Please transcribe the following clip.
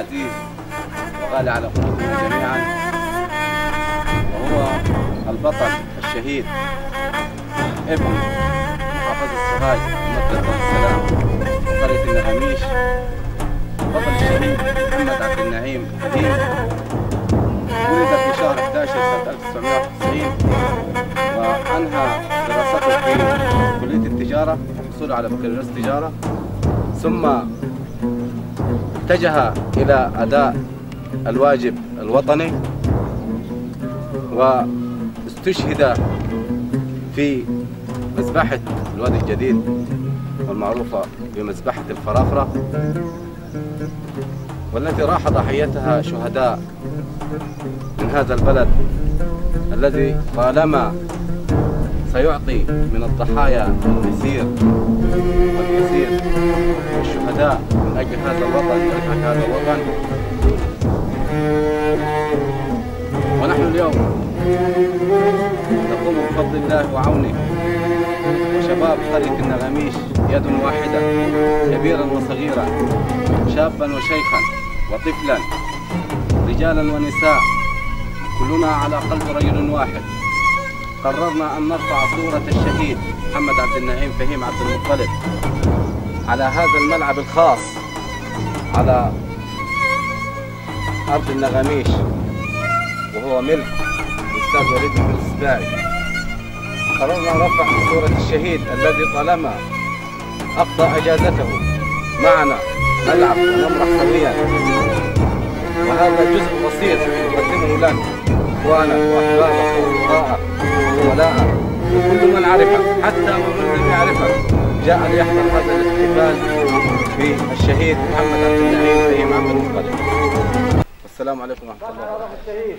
عزيز وغالي على قلوبنا جميعا، وهو البطل الشهيد ابن محافظ السوهاج ومطلق السلام قرية النغاميش، البطل الشهيد محمد عبد النعيم فهيم. ولد في شهر 11 سنة 1991 وأنهى دراسته في كلية التجارة وحصوله على بكالوريوس تجارة، ثم اتجه إلى أداء الواجب الوطني واستشهد في مذبحة الوادي الجديد والمعروفة بمذبحة الفرافرة، والتي راح ضحيتها شهداء من هذا البلد الذي طالما سيعطي من الضحايا الكثير والكثير من الشهداء من أجل هذا الوطن ورفعة هذا الوطن. ونحن اليوم نقوم بفضل الله وعونه وشباب قرية النغاميش يد واحدة، كبيرا وصغيرا، شابا وشيخا وطفلا، رجالا ونساء، كلنا على قلب رجل واحد. قررنا أن نرفع صورة الشهيد محمد عبد النعيم فهيم عبد المطلب على هذا الملعب الخاص على أرض النغاميش، وهو ملك الأستاذ وليد محمود السباعي. قررنا رفع صورة الشهيد الذي طالما أقضى أجازته معنا نلعب ونمرح سويا، وهذا جزء بسيط نقدمه لك إخوانك وأحبابك وأصدقائك وزملائك وكل من عرفك حتى ومن لم يعرفك جاء ليحضر هذا الاحتفال بالشهيد محمد عبد النعيم فهيم عبد المطلب. والسلام عليكم ورحمة الله وبركاته.